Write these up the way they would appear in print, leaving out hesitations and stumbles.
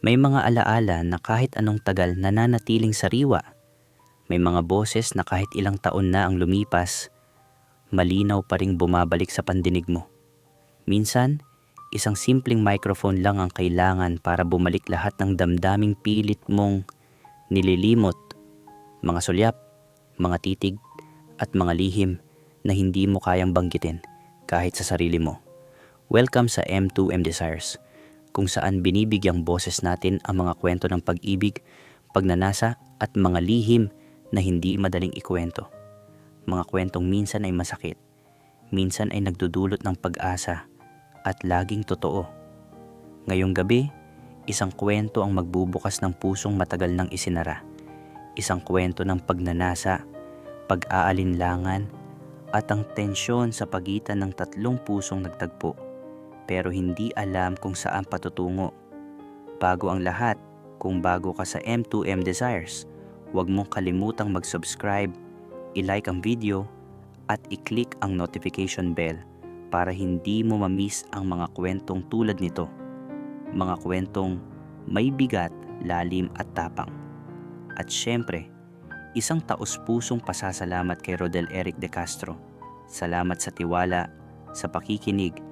May mga alaala na kahit anong tagal nananatiling sariwa. May mga boses na kahit ilang taon na ang lumipas, malinaw pa ring bumabalik sa pandinig mo. Minsan, isang simpleng microphone lang ang kailangan para bumalik lahat ng damdaming pilit mong nililimot, mga sulyap, mga titig, at mga lihim na hindi mo kayang banggitin kahit sa sarili mo. Welcome sa M2M Desires, kung saan binibigyang boses natin ang mga kwento ng pag-ibig, pagnanasa at mga lihim na hindi madaling ikwento. Mga kwentong minsan ay masakit, minsan ay nagdudulot ng pag-asa at laging totoo. Ngayong gabi, isang kwento ang magbubukas ng pusong matagal nang isinara. Isang kwento ng pagnanasa, pag-aalinlangan at ang tensyon sa pagitan ng tatlong pusong nagtagpo pero hindi alam kung saan patutungo. Bago ang lahat, kung bago ka sa M2M Desires, huwag mong kalimutang mag-subscribe, i-like ang video at i-click ang notification bell para hindi mo ma-miss ang mga kwentong tulad nito. Mga kwentong may bigat, lalim at tapang. At syempre, isang taos-pusong pasasalamat kay Rodel Eric De Castro. Salamat sa tiwala, sa pakikinig,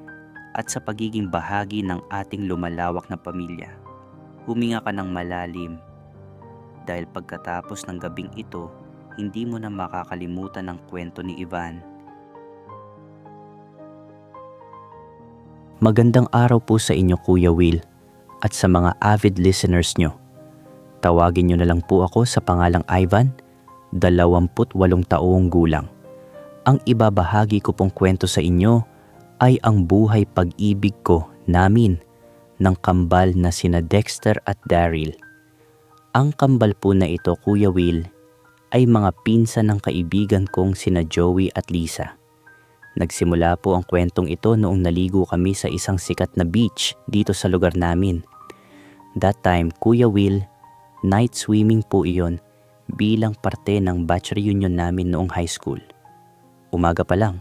at sa pagiging bahagi ng ating lumalawak na pamilya. Huminga ka ng malalim dahil pagkatapos ng gabing ito, hindi mo na makakalimutan ang kwento ni Ivan. Magandang araw po sa inyo, Kuya Will, at sa mga avid listeners nyo. Tawagin nyo na lang po ako sa pangalang Ivan, 28 taong gulang. Ang ibabahagi ko pong kwento sa inyo ay ang buhay pag-ibig ko namin ng kambal na sina Dexter at Daryl. Ang kambal po na ito, Kuya Will, ay mga pinsan ng kaibigan kong sina Joey at Lisa. Nagsimula po ang kwentong ito noong naligo kami sa isang sikat na beach dito sa lugar namin. That time, Kuya Will, night swimming po iyon bilang parte ng batch reunion namin noong high school. Umaga pa lang,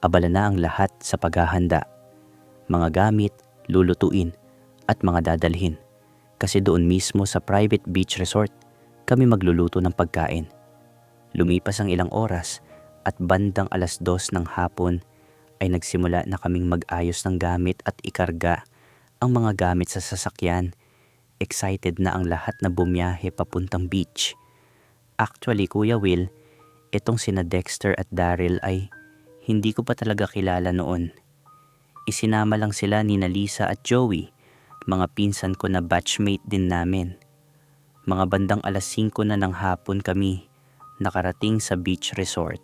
abala na ang lahat sa paghahanda. Mga gamit, lulutuin, at mga dadalhin. Kasi doon mismo sa private beach resort, kami magluluto ng pagkain. Lumipas ang ilang oras at bandang 2:00 ng hapon ay nagsimula na kaming mag-ayos ng gamit at ikarga ang mga gamit sa sasakyan. Excited na ang lahat na bumiyahe papuntang beach. Actually, Kuya Will, itong sina Dexter at Daryl ay hindi ko pa talaga kilala noon. Isinama lang sila ni Lisa at Joey, mga pinsan ko na batchmate din namin. Mga bandang 5:00 na ng hapon kami nakarating sa beach resort.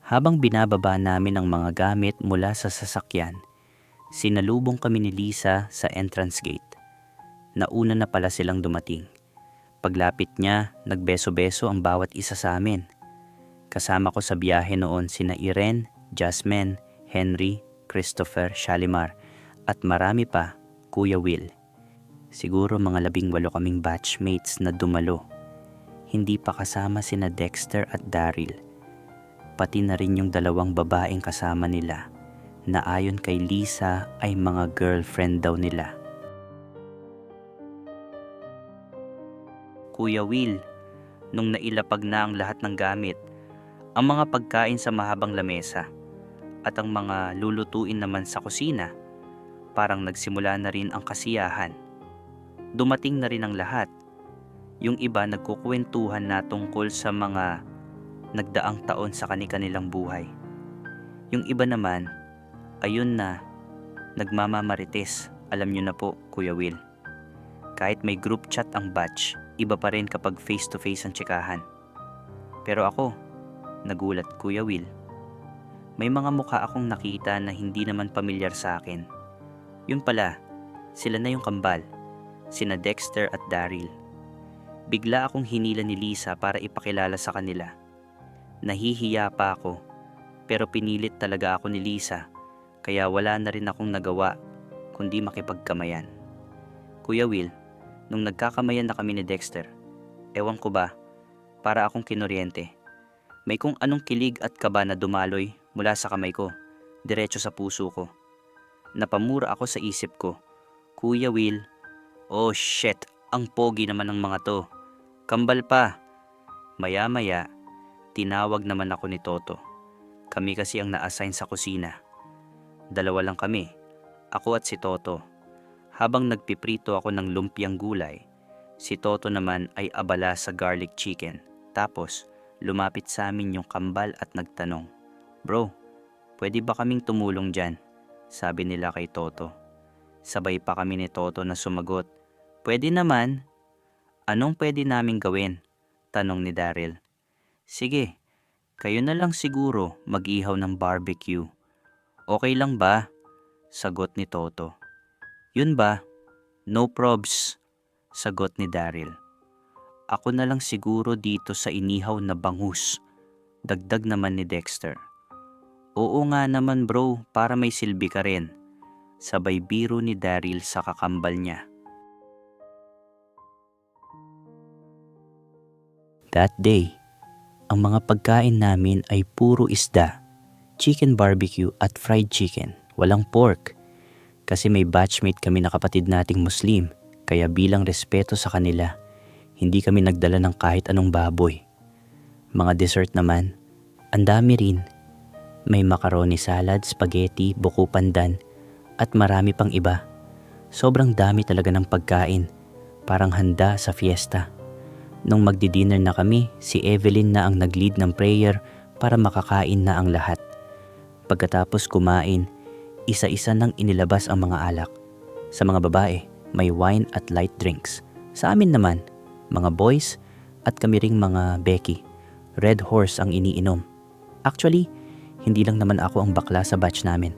Habang binababa namin ang mga gamit mula sa sasakyan, sinalubong kami ni Lisa sa entrance gate. Nauna na pala silang dumating. Paglapit niya, nagbeso-beso ang bawat isa sa amin. Kasama ko sa biyahe noon sina Irene, Jasmine, Henry, Christopher, Shalimar at marami pa, Kuya Will. Siguro mga 18 kaming batchmates na dumalo. Hindi pa kasama sina Dexter at Daryl. Pati na rin yung 2 babaeng kasama nila na ayon kay Lisa ay mga girlfriend daw nila. Kuya Will, nung nailapag na ang lahat ng gamit, ang mga pagkain sa mahabang lamesa at ang mga lulutuin naman sa kusina, parang nagsimula na rin ang kasiyahan. Dumating na rin ang lahat. Yung iba nagkukwentuhan na tungkol sa mga nagdaang taon sa kani-kanilang buhay. Yung iba naman, ayun na, nagmamamarites, alam nyo na po, Kuya Will. Kahit may group chat ang batch, iba pa rin kapag face-to-face ang tsikahan. Pero ako, nagulat, Kuya Will. May mga mukha akong nakita na hindi naman pamilyar sa akin. Yun pala, sila na yung kambal, sina Dexter at Daryl. Bigla akong hinila ni Lisa para ipakilala sa kanila. Nahihiya pa ako, pero pinilit talaga ako ni Lisa, kaya wala na rin akong nagawa kundi makipagkamayan. Kuya Will, nung nagkakamayan na kami ni Dexter, ewan ko ba, para akong kinuryente. May kung anong kilig at kaba na dumaloy mula sa kamay ko, diretso sa puso ko. Napamura ako sa isip ko, Kuya Will, Oh shit, ang pogi naman ng mga to. Kambal pa. Maya-maya, tinawag naman ako ni Toto. Kami kasi ang na-assign sa kusina. Dalawa lang kami, ako at si Toto. Habang nagpiprito ako ng lumpiang gulay, si Toto naman ay abala sa garlic chicken. Tapos, lumapit sa amin yung kambal at nagtanong, "Bro, pwede ba kaming tumulong dyan?" Sabi nila kay Toto. Sabay pa kami ni Toto na sumagot, "Pwede naman." "Anong pwede naming gawin?" Tanong ni Daryl. "Sige, kayo na lang siguro mag-ihaw ng barbecue. Okay lang ba?" Sagot ni Toto. "Yun ba? No probs," sagot ni Daryl. "Ako na lang siguro dito sa inihaw na bangus," dagdag naman ni Dexter. "Oo nga naman bro, para may silbi ka rin," sabay biro ni Daryl sa kakambal niya. That day, ang mga pagkain namin ay puro isda, chicken barbecue at fried chicken, walang pork. Kasi may batchmate kami na kapatid nating Muslim, kaya bilang respeto sa kanila, hindi kami nagdala ng kahit anong baboy. Mga dessert naman, ang dami rin. May macaroni salad, spaghetti, buko pandan, at marami pang iba. Sobrang dami talaga ng pagkain, parang handa sa fiesta. Nung magdi-dinner na kami, si Evelyn na ang nag-lead ng prayer para makakain na ang lahat. Pagkatapos kumain, isa-isa nang inilabas ang mga alak. Sa mga babae, may wine at light drinks. Sa amin naman, mga boys at kami ring mga Becky, Red Horse ang iniinom. Actually, hindi lang naman ako ang bakla sa batch namin.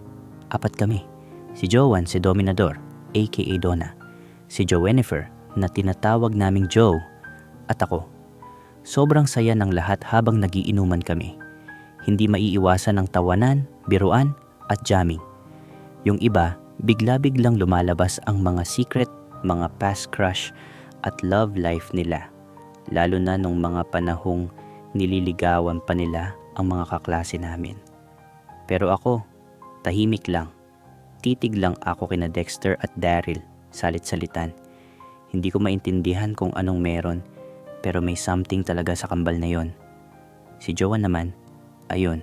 4 kami. Si Joanne, si Dominador, aka Donna. Si Joennifer, na tinatawag naming Joe. At ako. Sobrang saya ng lahat habang nagiinuman kami. Hindi maiiwasan ang tawanan, biruan, at jamming. Yung iba, bigla-biglang lumalabas ang mga secret, mga past crush, at love life nila. Lalo na nung mga panahong nililigawan pa nila ang mga kaklase namin. Pero ako, tahimik lang. Titig lang ako kina Dexter at Daryl, salit-salitan. Hindi ko maintindihan kung anong meron, pero may something talaga sa kambal na yon. Si Joanne naman, ayun,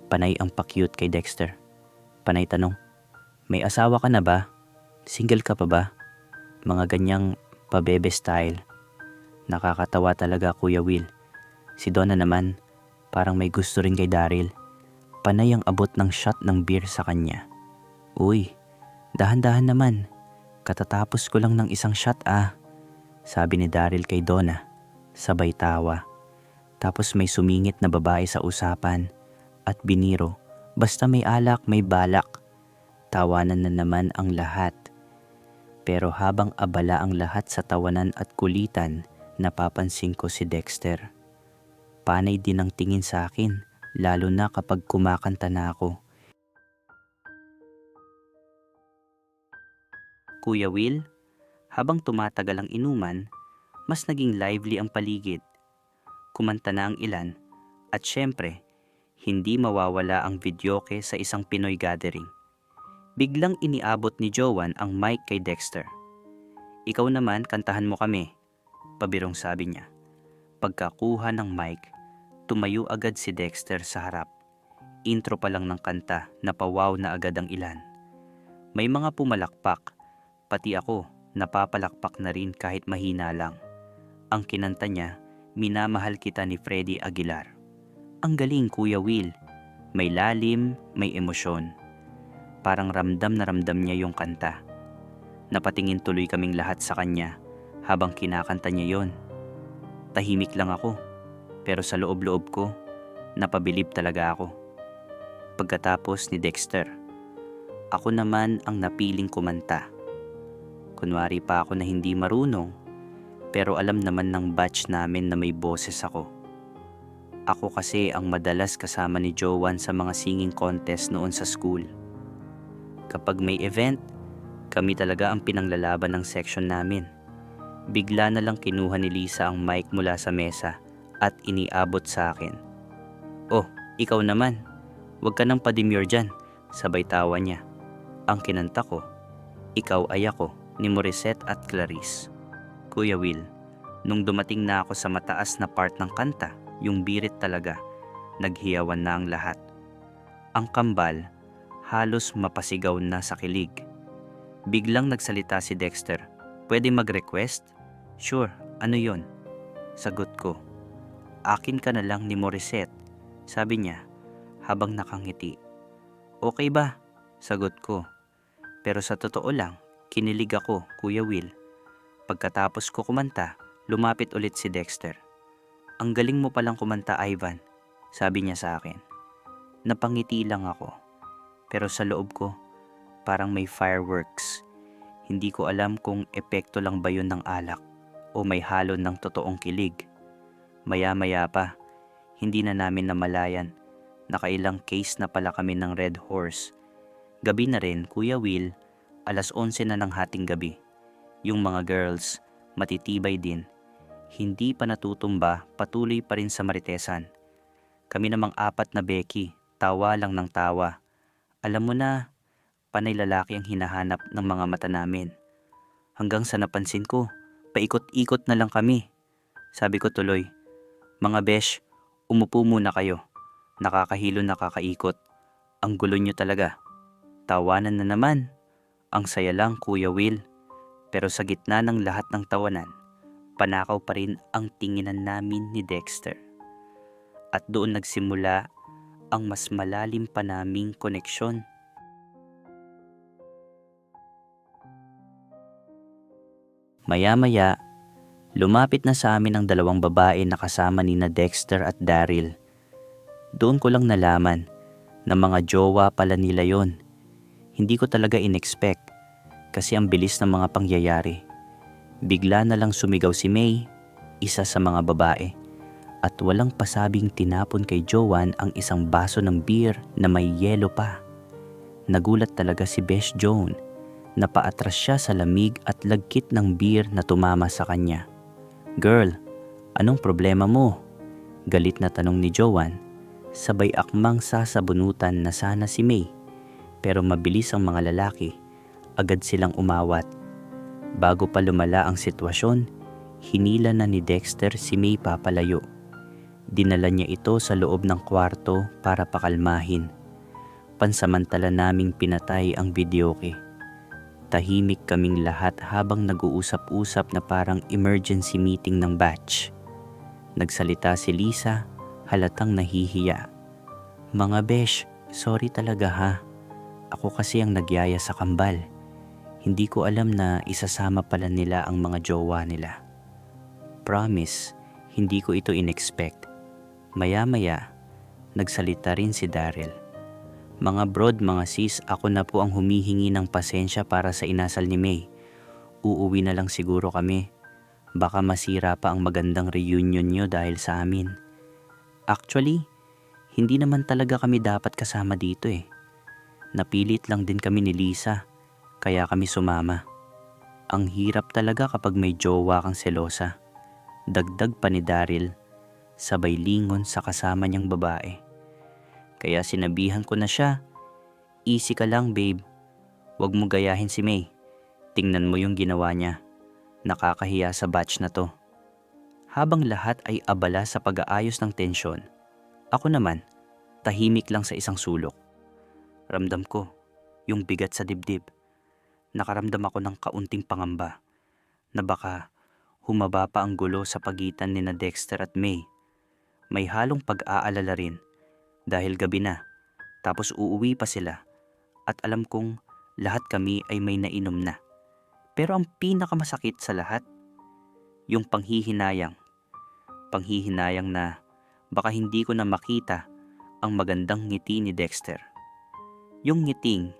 panay ang pa-cute kay Dexter. Panay tanong, "May asawa ka na ba? Single ka pa ba?" Mga ganyang pabebe style. Nakakatawa talaga, Kuya Will. Si Donna naman, parang may gusto rin kay Daryl. Panay ang abot ng shot ng beer sa kanya. "Uy, dahan-dahan naman. Katatapos ko lang ng isang shot sabi ni Daryl kay Donna. Sabay tawa. Tapos may sumingit na babae sa usapan at biniro, "Basta may alak, may balak." Tawanan na naman ang lahat. Pero habang abala ang lahat sa tawanan at kulitan, napapansin ko si Dexter. Panay din ang tingin sa akin, lalo na kapag kumakanta na ako. Kuya Will, habang tumatagal ang inuman, mas naging lively ang paligid. Kumanta na ang ilan, at syempre, hindi mawawala ang videoke sa isang Pinoy gathering. Biglang iniabot ni Joanne ang mic kay Dexter. "Ikaw naman, kantahan mo kami," pabirong sabi niya. Pagkakuha ng mic, tumayo agad si Dexter sa harap. Intro pa lang ng kanta, napawaw na agad ang ilan. May mga pumalakpak, pati ako, napapalakpak na rin kahit mahina lang. Ang kinanta niya, "Minamahal Kita" ni Freddie Aguilar. Ang galing, Kuya Will. May lalim, may emosyon. Parang ramdam na ramdam niya yung kanta. Napatingin tuloy kaming lahat sa kanya habang kinakanta niya yon. Tahimik lang ako, pero sa loob-loob ko, napabilib talaga ako. Pagkatapos ni Dexter, ako naman ang napiling kumanta. Kunwari pa ako na hindi marunong, pero alam naman ng batch namin na may boses ako. Ako kasi ang madalas kasama ni Joanne sa mga singing contest noon sa school. Kapag may event, kami talaga ang pinanglalaban ng section namin. Bigla na lang kinuha ni Lisa ang mic mula sa mesa at iniabot sa akin. "Oh, ikaw naman. Huwag ka nang pademure dyan," sabay tawa niya. Ang kinanta ko, "Ikaw ay Ako," ni Morissette at Clarice. Kuya Will, nung dumating na ako sa mataas na part ng kanta, yung birit talaga, naghiyawan na ang lahat. Ang kambal, halos mapasigaw na sa kilig. Biglang nagsalita si Dexter, "Pwede mag-request?" "Sure, ano yon?" Sagot ko. "Akin ka na lang ni Morissette," sabi niya habang nakangiti. "Okay ba?" sagot ko. Pero sa totoo lang, kinilig ako, Kuya Will. Pagkatapos ko kumanta, lumapit ulit si Dexter. "Ang galing mo palang kumanta, Ivan," sabi niya sa akin. Napangiti lang ako. Pero sa loob ko, parang may fireworks. Hindi ko alam kung epekto lang ba yun ng alak o may halo ng totoong kilig. Maya-maya pa, hindi na namin namalayan. Nakailang case na pala kami ng Red Horse. Gabi na rin, Kuya Will, 11:00 na ng hating gabi. Yung mga girls, matitibay din. Hindi pa natutumba, patuloy pa rin sa maritesan. Kami namang 4 na Becky, tawa lang ng tawa. Alam mo na, panay lalaki ang hinahanap ng mga mata namin. Hanggang sa napansin ko, paikot-ikot na lang kami. Sabi ko tuloy, "Mga besh, umupo muna kayo. Nakakahilo, nakakaikot. Ang gulo nyo talaga." Tawanan na naman. Ang saya lang, Kuya Will. Pero sa gitna ng lahat ng tawanan, panakaw pa rin ang tinginan namin ni Dexter. At doon nagsimula ang mas malalim pa naming koneksyon. Maya-maya, lumapit na sa amin ang 2 babae na kasama ni na Dexter at Daryl. Doon ko lang nalaman na mga jowa pala nila yon. Hindi ko talaga in-expect kasi ang bilis ng mga pangyayari. Bigla na lang sumigaw si May, isa sa mga babae, at walang pasabing tinapon kay Joanne ang isang baso ng beer na may yelo pa. Nagulat talaga si Besh Joan. Napaatras siya sa lamig at lagkit ng beer na tumama sa kanya. "Girl, anong problema mo?" Galit na tanong ni Joanne. Sabay akmang sasabunutan na sana si May. Pero mabilis ang mga lalaki. Agad silang umawat. Bago pa lumala ang sitwasyon, hinila na ni Dexter si May papalayo. Dinala niya ito sa loob ng kwarto para pakalmahin. Pansamantala naming pinatay ang videoke. Tahimik kaming lahat habang nag-uusap-usap na parang emergency meeting ng batch. Nagsalita si Lisa, halatang nahihiya. "Mga besh, sorry talaga ha. Ako kasi ang nagyaya sa kambal. Hindi ko alam na isasama pala nila ang mga jowa nila. Promise, hindi ko ito in-expect." Maya-maya, nagsalita rin si Daryl. "Mga brod, mga sis, ako na po ang humihingi ng pasensya para sa inasal ni May. Uuwi na lang siguro kami. Baka masira pa ang magandang reunion nyo dahil sa amin. Actually, hindi naman talaga kami dapat kasama dito eh. Napilit lang din kami ni Lisa, kaya kami sumama. Ang hirap talaga kapag may jowa kang selosa." Dagdag pa ni Daryl, sabay lingon sa kasama niyang babae. Kaya sinabihan ko na siya, "Easy ka lang babe. Huwag mo gayahin si May. Tingnan mo yung ginawa niya. Nakakahiya sa batch na to." Habang lahat ay abala sa pag-aayos ng tensyon, ako naman, tahimik lang sa isang sulok. Ramdam ko yung bigat sa dibdib. Nakaramdam ako ng kaunting pangamba na baka humaba pa ang gulo sa pagitan ni na Dexter at May. May halong pag-aalala rin dahil gabi na, tapos uuwi pa sila at alam kong lahat kami ay may nainom na. Pero ang pinakamasakit sa lahat, yung panghihinayang na baka hindi ko na makita ang magandang ngiti ni Dexter. Yung ngiting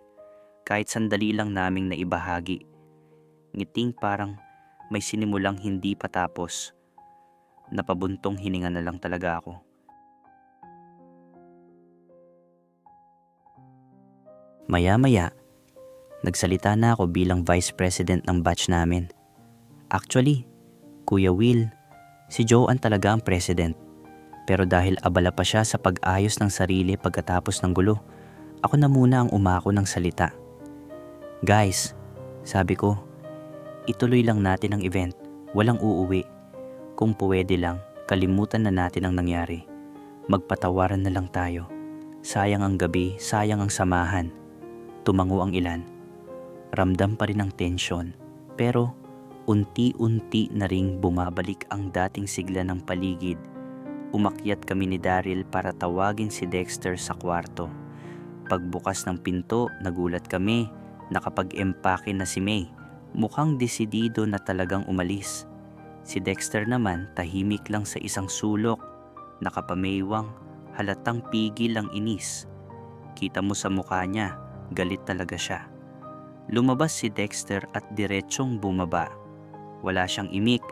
kahit sandali lang naming naibahagi. Ngiting parang may sinimulang hindi patapos. Napabuntong hininga na lang talaga ako. Maya-maya, nagsalita na ako bilang vice president ng batch namin. Actually, Kuya Will, si Joanne talaga ang president. Pero dahil abala pa siya sa pag-ayos ng sarili pagkatapos ng gulo, ako na muna ang umako ng salita. "Guys," sabi ko, Ituloy lang natin ang event. Walang uuwi. Kung pwede lang, kalimutan na natin ang nangyari. Magpatawaran na lang tayo. Sayang ang gabi, sayang ang samahan. Tumango ang ilan. Ramdam pa rin ang tensyon. Pero unti-unti na ring bumabalik ang dating sigla ng paligid. Umakyat kami ni Daryl para tawagin si Dexter sa kwarto. Pagbukas ng pinto, nagulat kami. Nakapag-empake na si May. Mukhang desidido na talagang umalis. Si Dexter naman tahimik lang sa isang sulok. Nakapamaywang, halatang pigil ang inis. Kita mo sa mukha niya, galit talaga siya. Lumabas si Dexter at diretsyong bumaba. Wala siyang imik,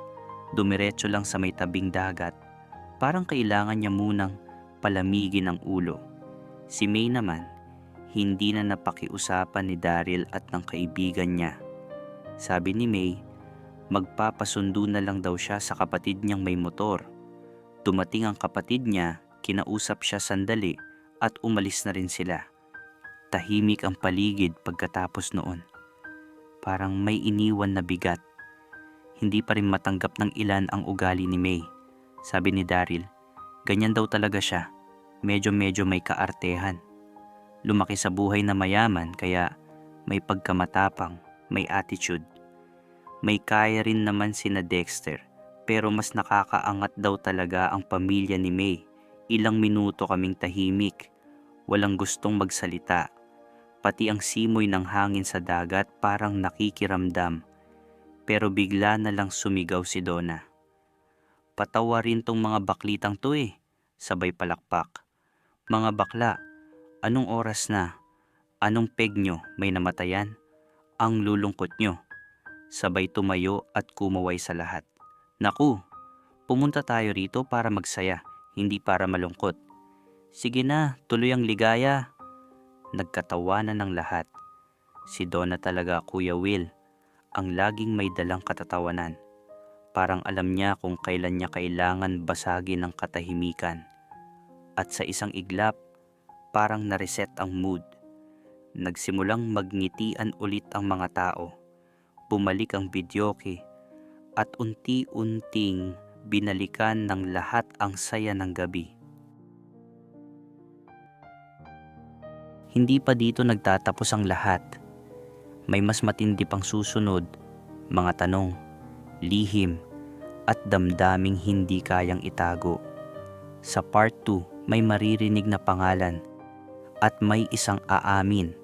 dumiretso lang sa may tabing dagat. Parang kailangan niya munang palamigin ang ulo. Si May naman, hindi na napakiusapan ni Daryl at ng kaibigan niya. Sabi ni May, magpapasundo na lang daw siya sa kapatid niyang may motor. Dumating ang kapatid niya, kinausap siya sandali at umalis na rin sila. Tahimik ang paligid pagkatapos noon. Parang may iniwan na bigat. Hindi pa rin matanggap ng ilan ang ugali ni May. Sabi ni Daryl, ganyan daw talaga siya. Medyo may kaartehan. Lumaki sa buhay na mayaman kaya may pagkamatapang, may attitude. May kaya rin naman sina Dexter pero mas nakakaangat daw talaga ang pamilya ni May. Ilang minuto kaming tahimik. Walang gustong magsalita. Pati ang simoy ng hangin sa dagat parang nakikiramdam. Pero bigla na lang sumigaw si Donna. Patawarin tong mga baklitang to eh. Sabay palakpak. Mga bakla, anong oras na? Anong peg nyo? May namatayan? Ang lulungkot nyo. Sabay tumayo at kumaway sa lahat. Naku, pumunta tayo rito para magsaya, hindi para malungkot. Sige na, tuloy ang ligaya. Nagkatawanan ng lahat. Si Donna talaga, Kuya Will, ang laging may dalang katatawanan. Parang alam niya kung kailan niya kailangan basagin ng katahimikan. At sa isang iglap, parang nareset ang mood. Nagsimulang magngitian ulit ang mga tao. Bumalik ang videoke at unti-unting binalikan ng lahat ang saya ng gabi. Hindi pa dito nagtatapos ang lahat. May mas matindi pang susunod, mga tanong, lihim, at damdaming hindi kayang itago. Sa part 2, may maririnig na pangalan at may isang aamin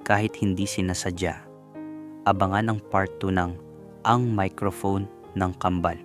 kahit hindi sinasadya. Abangan ang part 2 ng Ang Microphone ng Kambal.